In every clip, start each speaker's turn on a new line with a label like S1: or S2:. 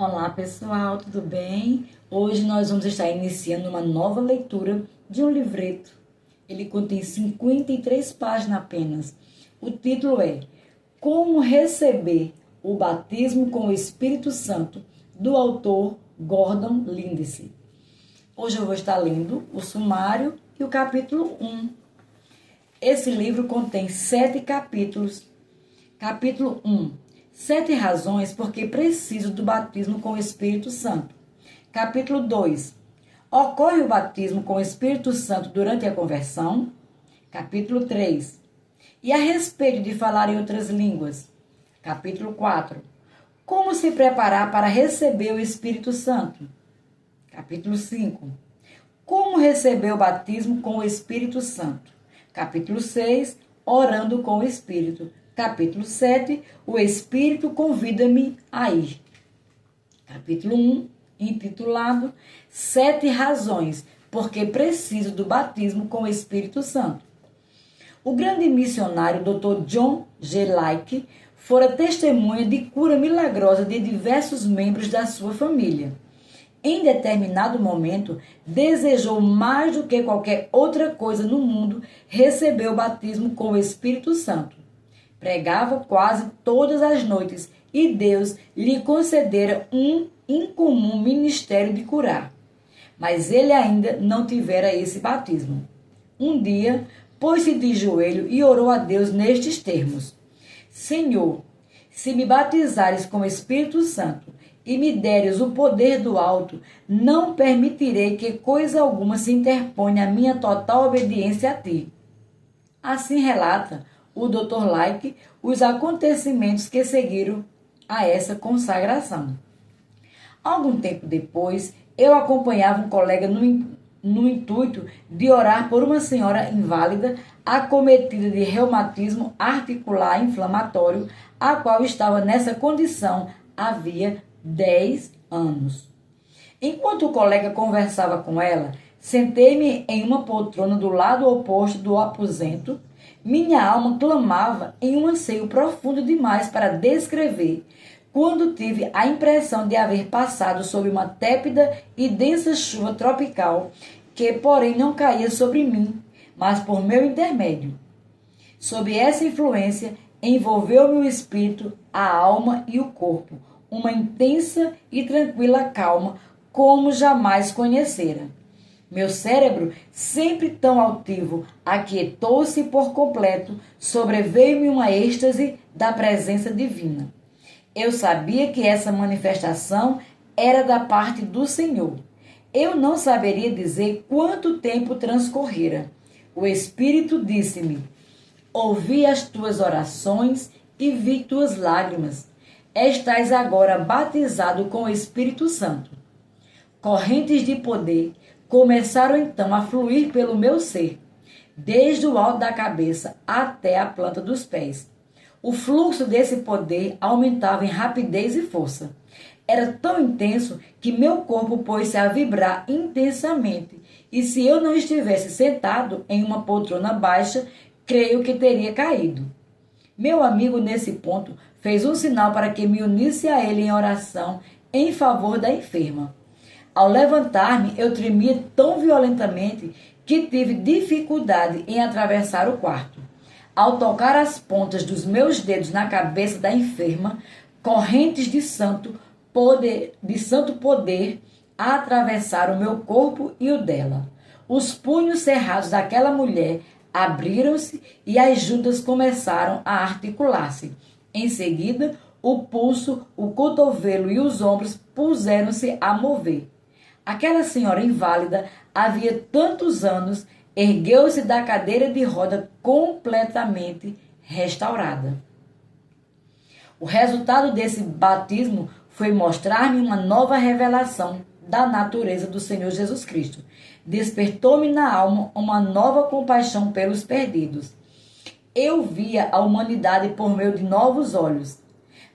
S1: Olá pessoal, tudo bem? Hoje nós vamos estar iniciando uma nova leitura de um livreto. Ele contém 53 páginas apenas. O título é Como Receber o Batismo com o Espírito Santo, do autor Gordon Lindsay. Hoje eu vou estar lendo o sumário e o capítulo 1. Esse livro contém 7 capítulos. Capítulo 1. 7 razões porque preciso do batismo com o Espírito Santo. Capítulo 2. Ocorre o batismo com o Espírito Santo durante a conversão? Capítulo 3. E a respeito de falar em outras línguas? Capítulo 4. Como se preparar para receber o Espírito Santo? Capítulo 5. Como receber o batismo com o Espírito Santo? Capítulo 6. Orando com o Espírito. Capítulo 7, o Espírito convida-me a ir. Capítulo 1, intitulado 7 razões porque preciso do batismo com o Espírito Santo. O grande missionário Dr. John G. Lake fora testemunha de cura milagrosa de diversos membros da sua família. Em determinado momento, desejou mais do que qualquer outra coisa no mundo receber o batismo com o Espírito Santo. Pregava quase todas as noites e Deus lhe concedera um incomum ministério de curar. Mas ele ainda não tivera esse batismo. Um dia, pôs-se de joelho e orou a Deus nestes termos: Senhor, se me batizares com o Espírito Santo e me deres o poder do alto, não permitirei que coisa alguma se interponha à minha total obediência a ti. Assim relata o Dr. Lake os acontecimentos que seguiram a essa consagração. Algum tempo depois, eu acompanhava um colega no intuito de orar por uma senhora inválida acometida de reumatismo articular inflamatório, a qual estava nessa condição havia 10 anos. Enquanto o colega conversava com ela, sentei-me em uma poltrona do lado oposto do aposento. Minha alma clamava em um anseio profundo demais para descrever, quando tive a impressão de haver passado sob uma tépida e densa chuva tropical, que, porém, não caía sobre mim, mas por meu intermédio. Sob essa influência, envolveu-me o espírito, a alma e o corpo, uma intensa e tranquila calma, como jamais conhecera. Meu cérebro, sempre tão altivo, aquietou-se por completo, sobreveio-me uma êxtase da presença divina. Eu sabia que essa manifestação era da parte do Senhor. Eu não saberia dizer quanto tempo transcorrera. O Espírito disse-me: ouvi as tuas orações e vi tuas lágrimas. Estás agora batizado com o Espírito Santo. Correntes de poder começaram então a fluir pelo meu ser, desde o alto da cabeça até a planta dos pés. O fluxo desse poder aumentava em rapidez e força. Era tão intenso que meu corpo pôs-se a vibrar intensamente, e se eu não estivesse sentado em uma poltrona baixa, creio que teria caído. Meu amigo, nesse ponto, fez um sinal para que me unisse a ele em oração em favor da enferma. Ao levantar-me, eu tremia tão violentamente que tive dificuldade em atravessar o quarto. Ao tocar as pontas dos meus dedos na cabeça da enferma, correntes de santo poder atravessaram o meu corpo e o dela. Os punhos cerrados daquela mulher abriram-se e as juntas começaram a articular-se. Em seguida, o pulso, o cotovelo e os ombros puseram-se a mover. Aquela senhora inválida, havia tantos anos, ergueu-se da cadeira de roda completamente restaurada. O resultado desse batismo foi mostrar-me uma nova revelação da natureza do Senhor Jesus Cristo. Despertou-me na alma uma nova compaixão pelos perdidos. Eu via a humanidade por meio de novos olhos.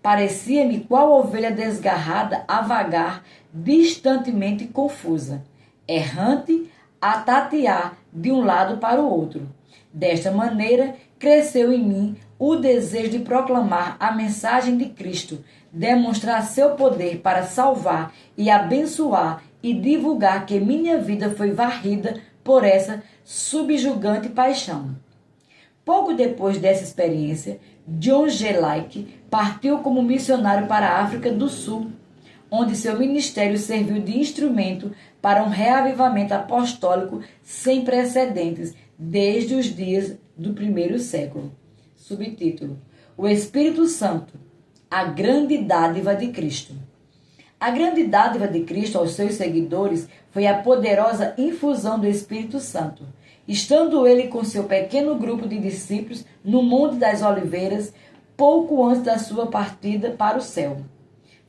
S1: Parecia-me qual ovelha desgarrada a vagar distantemente confusa, errante a tatear de um lado para o outro. Desta maneira, cresceu em mim o desejo de proclamar a mensagem de Cristo, demonstrar seu poder para salvar e abençoar e divulgar que minha vida foi varrida por essa subjugante paixão. Pouco depois dessa experiência, John G. Lake partiu como missionário para a África do Sul, onde seu ministério serviu de instrumento para um reavivamento apostólico sem precedentes desde os dias do primeiro século. Subtítulo: O Espírito Santo, a grande dádiva de Cristo. A grande dádiva de Cristo aos seus seguidores foi a poderosa infusão do Espírito Santo. Estando ele com seu pequeno grupo de discípulos no Monte das Oliveiras, pouco antes da sua partida para o céu.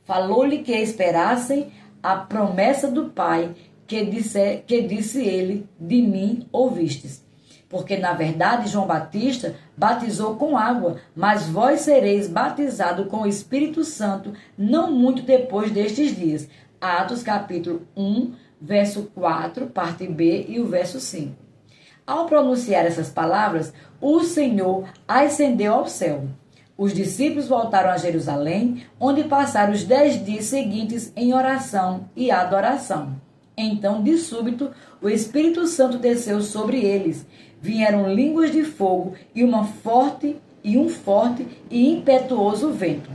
S1: Falou-lhe que esperassem a promessa do Pai, que disse ele: de mim ouvistes. Porque, na verdade, João Batista batizou com água, mas vós sereis batizados com o Espírito Santo não muito depois destes dias. Atos capítulo 1, verso 4, parte B e o verso 5. Ao pronunciar essas palavras, o Senhor ascendeu ao céu. Os discípulos voltaram a Jerusalém, onde passaram os 10 dias seguintes em oração e adoração. Então, de súbito, o Espírito Santo desceu sobre eles. Vieram línguas de fogo e um forte e impetuoso vento,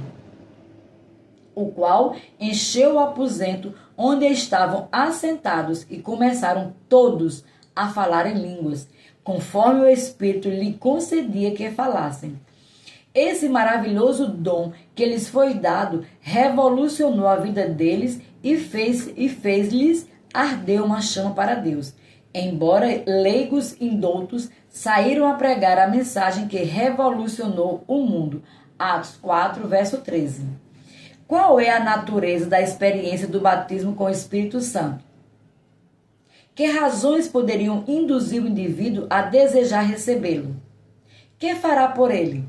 S1: o qual encheu o aposento onde estavam assentados, e começaram todos a falar em línguas, conforme o Espírito lhe concedia que falassem. Esse maravilhoso dom que lhes foi dado revolucionou a vida deles e fez-lhes arder uma chama para Deus. Embora leigos indoutos, saíram a pregar a mensagem que revolucionou o mundo. Atos 4, verso 13. Qual é a natureza da experiência do batismo com o Espírito Santo? Que razões poderiam induzir o indivíduo a desejar recebê-lo? Que fará por ele?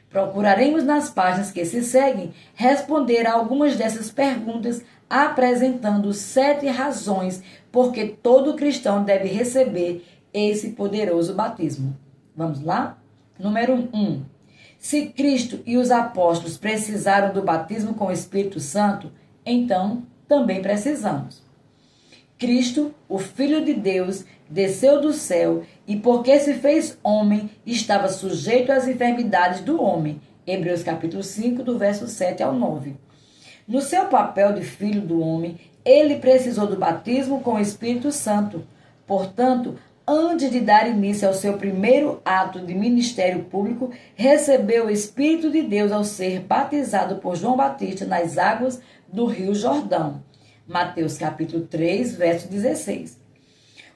S1: Procuraremos nas páginas que se seguem responder a algumas dessas perguntas, apresentando 7 razões por que todo cristão deve receber esse poderoso batismo. Vamos lá? Número 1. Se Cristo e os apóstolos precisaram do batismo com o Espírito Santo, então também precisamos. Cristo, o Filho de Deus, desceu do céu e, porque se fez homem, estava sujeito às enfermidades do homem. Hebreus capítulo 5, do verso 7 ao 9. No seu papel de filho do homem, ele precisou do batismo com o Espírito Santo. Portanto, antes de dar início ao seu primeiro ato de ministério público, recebeu o Espírito de Deus ao ser batizado por João Batista nas águas do Rio Jordão. Mateus capítulo 3, verso 16.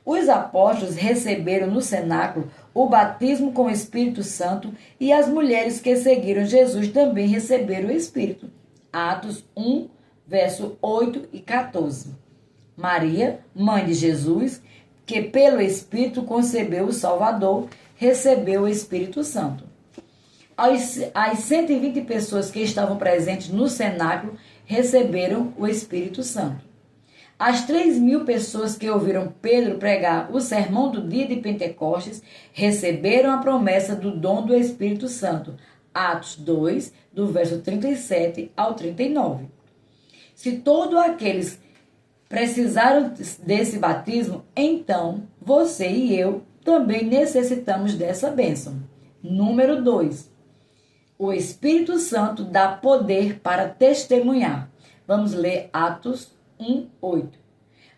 S1: Os apóstolos receberam no cenáculo o batismo com o Espírito Santo e as mulheres que seguiram Jesus também receberam o Espírito. Atos 1, verso 8 e 14. Maria, mãe de Jesus, que pelo Espírito concebeu o Salvador, recebeu o Espírito Santo. As 120 pessoas que estavam presentes no cenáculo receberam o Espírito Santo. As 3.000 pessoas que ouviram Pedro pregar o sermão do dia de Pentecostes receberam a promessa do dom do Espírito Santo. Atos 2, do verso 37 ao 39. Se todos aqueles precisaram desse batismo, então você e eu também necessitamos dessa bênção. Número 2. O Espírito Santo dá poder para testemunhar. Vamos ler Atos 1:8.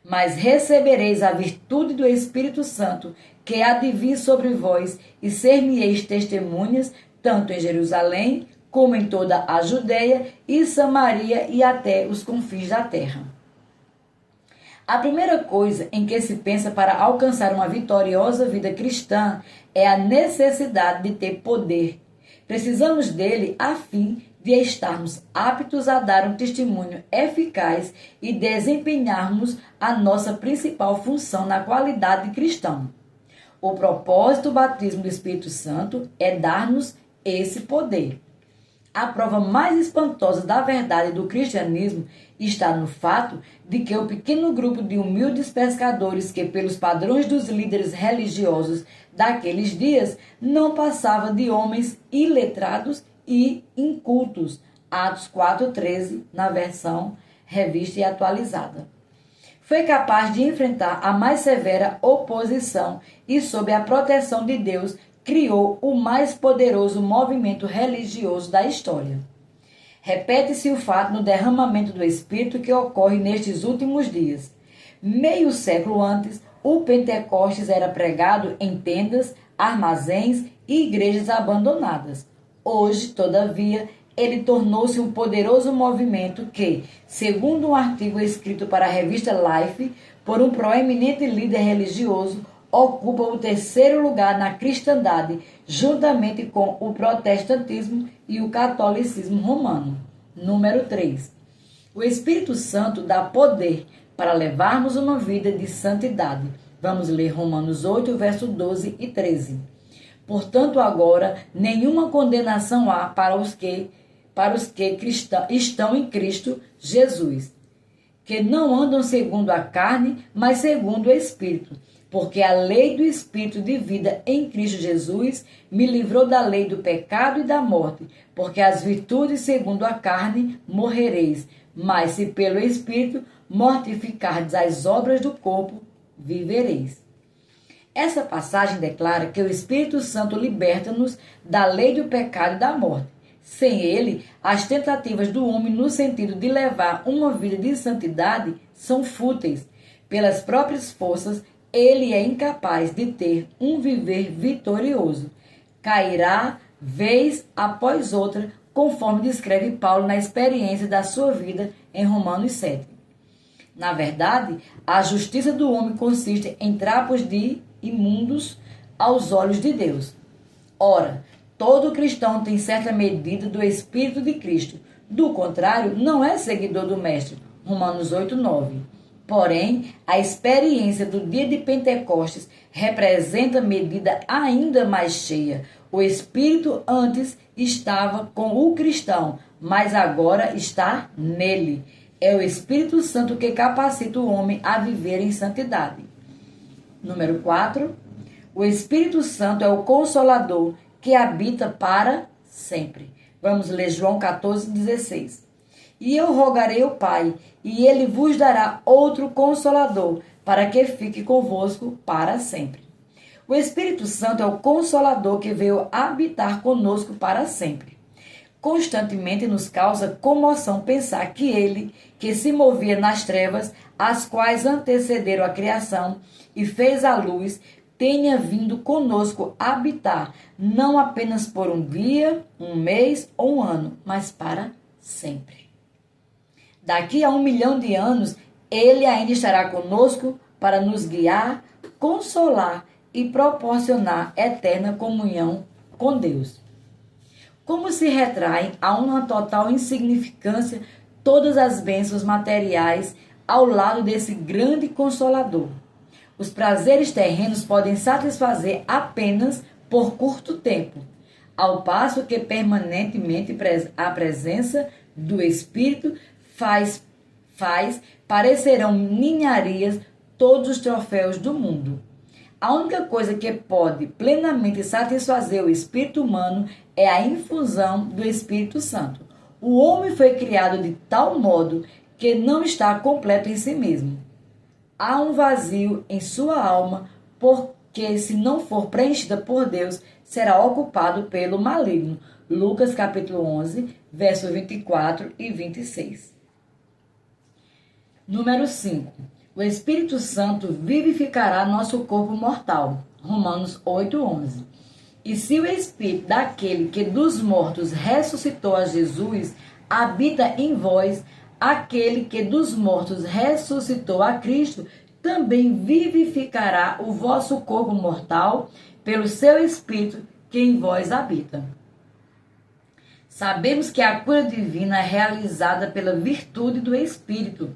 S1: Mas recebereis a virtude do Espírito Santo, que há de vir sobre vós, e ser-me-eis testemunhas, tanto em Jerusalém, como em toda a Judeia e Samaria e até os confins da terra. A primeira coisa em que se pensa para alcançar uma vitoriosa vida cristã é a necessidade de ter poder. Precisamos dele a fim de estarmos aptos a dar um testemunho eficaz e desempenharmos a nossa principal função na qualidade de cristão. O propósito do batismo do Espírito Santo é dar-nos esse poder. A prova mais espantosa da verdade do cristianismo está no fato de que o pequeno grupo de humildes pescadores que, pelos padrões dos líderes religiosos daqueles dias, não passava de homens iletrados e incultos, Atos 4:13, na versão revista e atualizada. Foi capaz de enfrentar a mais severa oposição e, sob a proteção de Deus, criou o mais poderoso movimento religioso da história. Repete-se o fato no derramamento do Espírito que ocorre nestes últimos dias. Meio século antes, o Pentecostes era pregado em tendas, armazéns e igrejas abandonadas. Hoje, todavia, ele tornou-se um poderoso movimento que, segundo um artigo escrito para a revista Life, por um proeminente líder religioso, ocupa o terceiro lugar na cristandade, juntamente com o protestantismo e o catolicismo romano. Número 3. O Espírito Santo dá poder para levarmos uma vida de santidade. Vamos ler Romanos 8, verso 12 e 13. Portanto, agora, nenhuma condenação há para os que estão em Cristo Jesus, que não andam segundo a carne, mas segundo o Espírito. Porque a lei do Espírito de vida em Cristo Jesus me livrou da lei do pecado e da morte, porque as virtudes segundo a carne morrereis, mas se pelo Espírito mortificardes as obras do corpo, vivereis. Essa passagem declara que o Espírito Santo liberta-nos da lei do pecado e da morte. Sem ele, as tentativas do homem no sentido de levar uma vida de santidade são fúteis. Pelas próprias forças, ele é incapaz de ter um viver vitorioso. Cairá vez após outra, conforme descreve Paulo na experiência da sua vida em Romanos 7. Na verdade, a justiça do homem consiste em trapos de imundos aos olhos de Deus. Ora, todo cristão tem certa medida do Espírito de Cristo. Do contrário, não é seguidor do Mestre. Romanos 8:9. Porém, a experiência do dia de Pentecostes representa medida ainda mais cheia. O Espírito antes estava com o cristão, mas agora está nele. É o Espírito Santo que capacita o homem a viver em santidade. Número 4. O Espírito Santo é o Consolador que habita para sempre. Vamos ler João 14:16. E eu rogarei ao Pai, e ele vos dará outro Consolador, para que fique convosco para sempre. O Espírito Santo é o Consolador que veio habitar conosco para sempre. Constantemente nos causa comoção pensar que ele, que se movia nas trevas, as quais antecederam a criação, e fez a luz, tenha vindo conosco habitar, não apenas por um dia, um mês ou um ano, mas para sempre. Daqui a 1 milhão de anos, ele ainda estará conosco para nos guiar, consolar e proporcionar eterna comunhão com Deus. Como se retraem a uma total insignificância todas as bênçãos materiais ao lado desse grande Consolador. Os prazeres terrenos podem satisfazer apenas por curto tempo, ao passo que permanentemente a presença do Espírito faz parecerão ninharias todos os troféus do mundo. A única coisa que pode plenamente satisfazer o espírito humano é a infusão do Espírito Santo. O homem foi criado de tal modo que não está completo em si mesmo. Há um vazio em sua alma, porque se não for preenchida por Deus, será ocupado pelo maligno. Lucas capítulo 11, versos 24 e 26. Número 5. O Espírito Santo vivificará nosso corpo mortal. Romanos 8:11. E se o Espírito daquele que dos mortos ressuscitou a Jesus habita em vós, aquele que dos mortos ressuscitou a Cristo também vivificará o vosso corpo mortal pelo seu Espírito que em vós habita. Sabemos que a cura divina é realizada pela virtude do Espírito.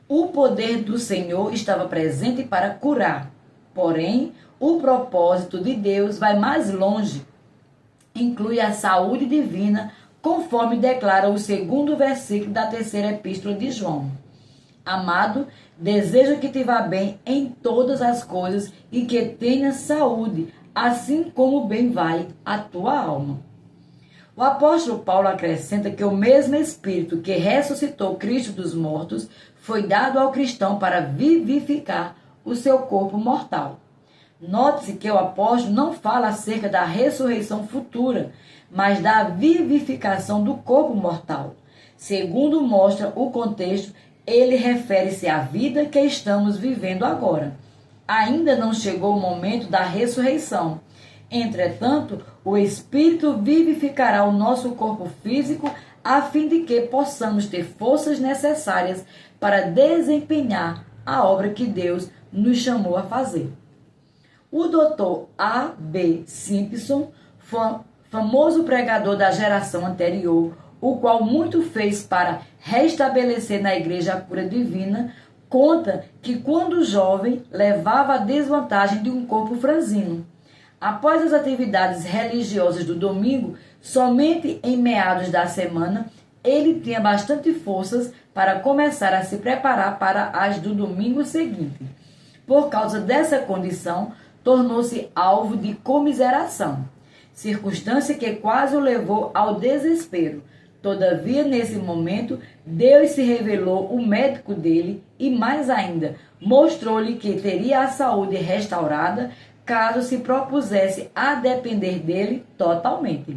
S1: O poder do Senhor estava presente para curar. Porém, o propósito de Deus vai mais longe. Inclui a saúde divina, conforme declara o 2º versículo da 3ª epístola de João. Amado, desejo que te vá bem em todas as coisas e que tenha saúde, assim como bem vai a tua alma. O apóstolo Paulo acrescenta que o mesmo Espírito que ressuscitou Cristo dos mortos foi dado ao cristão para vivificar o seu corpo mortal. Note-se que o apóstolo não fala acerca da ressurreição futura, mas da vivificação do corpo mortal. Segundo mostra o contexto, ele refere-se à vida que estamos vivendo agora. Ainda não chegou o momento da ressurreição. Entretanto, o Espírito vivificará o nosso corpo físico a fim de que possamos ter forças necessárias para desempenhar a obra que Deus nos chamou a fazer. O Dr. A. B. Simpson, famoso pregador da geração anterior, o qual muito fez para restabelecer na igreja a cura divina, conta que quando jovem levava a desvantagem de um corpo franzino. Após as atividades religiosas do domingo, somente em meados da semana, ele tinha bastante forças para começar a se preparar para as do domingo seguinte. Por causa dessa condição, tornou-se alvo de comiseração, circunstância que quase o levou ao desespero. Todavia, nesse momento, Deus se revelou o médico dele e, mais ainda, mostrou-lhe que teria a saúde restaurada caso se propusesse a depender dele totalmente.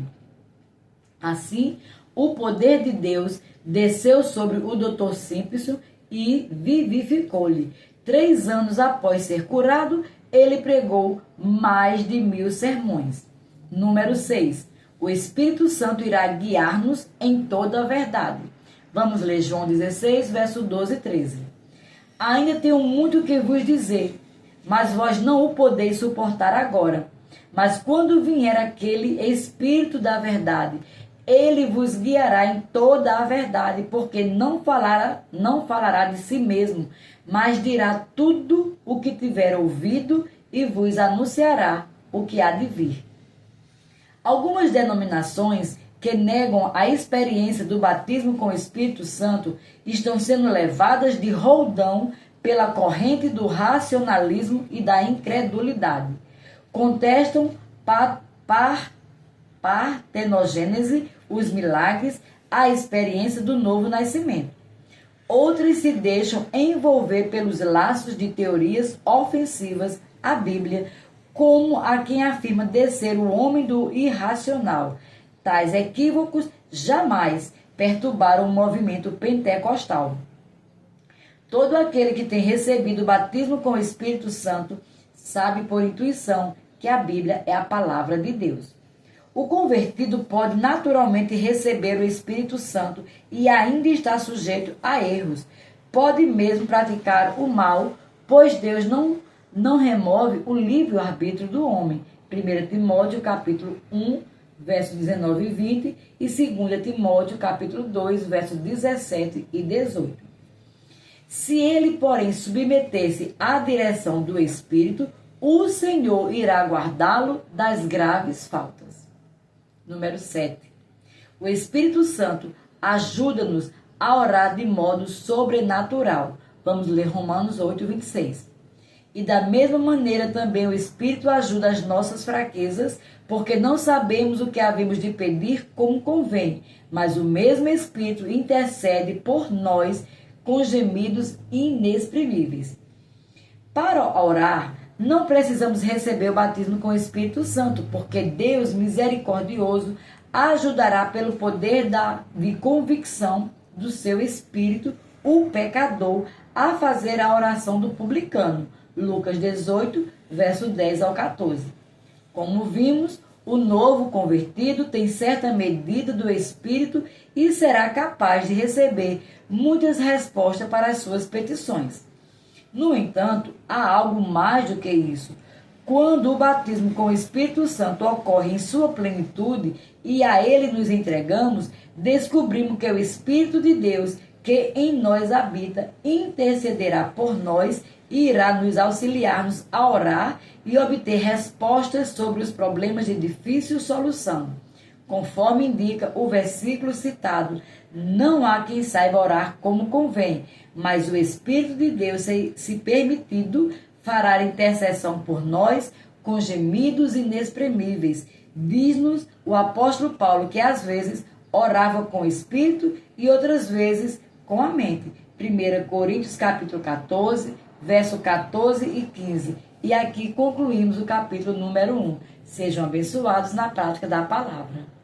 S1: Assim, o poder de Deus desceu sobre o Dr. Simpson e vivificou-lhe. 3 anos após ser curado, ele pregou mais de 1000 sermões. Número 6. O Espírito Santo irá guiar-nos em toda a verdade. Vamos ler João 16, verso 12 e 13. Ainda tenho muito que vos dizer, mas vós não o podeis suportar agora. Mas quando vier aquele Espírito da verdade, ele vos guiará em toda a verdade, porque não falará de si mesmo, mas dirá tudo o que tiver ouvido e vos anunciará o que há de vir. Algumas denominações que negam a experiência do batismo com o Espírito Santo estão sendo levadas de roldão pela corrente do racionalismo e da incredulidade. Contestam partenogênese, os milagres, a experiência do novo nascimento. Outras se deixam envolver pelos laços de teorias ofensivas à Bíblia, como a quem afirma descer o homem do irracional. Tais equívocos jamais perturbaram o movimento pentecostal. Todo aquele que tem recebido o batismo com o Espírito Santo sabe por intuição que a Bíblia é a palavra de Deus. O convertido pode naturalmente receber o Espírito Santo e ainda está sujeito a erros. Pode mesmo praticar o mal, pois Deus não remove o livre-arbítrio do homem. 1 Timóteo, capítulo 1, versos 19 e 20, e 2 Timóteo, capítulo 2, versos 17 e 18. Se ele, porém, submeter-se à direção do Espírito, o Senhor irá guardá-lo das graves faltas. Número 7. O Espírito Santo ajuda-nos a orar de modo sobrenatural. Vamos ler Romanos 8, 26. E da mesma maneira também o Espírito ajuda as nossas fraquezas, porque não sabemos o que havemos de pedir como convém, mas o mesmo Espírito intercede por nós com gemidos inexprimíveis. Para orar, não precisamos receber o batismo com o Espírito Santo, porque Deus misericordioso ajudará pelo poder de convicção do seu Espírito o pecador a fazer a oração do publicano. Lucas 18, verso 10 ao 14. Como vimos, o novo convertido tem certa medida do Espírito e será capaz de receber muitas respostas para as suas petições. No entanto, há algo mais do que isso. Quando o batismo com o Espírito Santo ocorre em sua plenitude e a ele nos entregamos, descobrimos que o Espírito de Deus, que em nós habita, intercederá por nós e irá nos auxiliar-nos a orar e obter respostas sobre os problemas de difícil solução. Conforme indica o versículo citado, não há quem saiba orar como convém, mas o Espírito de Deus, se permitido, fará intercessão por nós com gemidos inexprimíveis. Diz-nos o apóstolo Paulo que às vezes orava com o espírito e outras vezes com a mente. 1 Coríntios capítulo 14, verso 14 e 15. E aqui concluímos o capítulo número 1. Sejam abençoados na prática da palavra.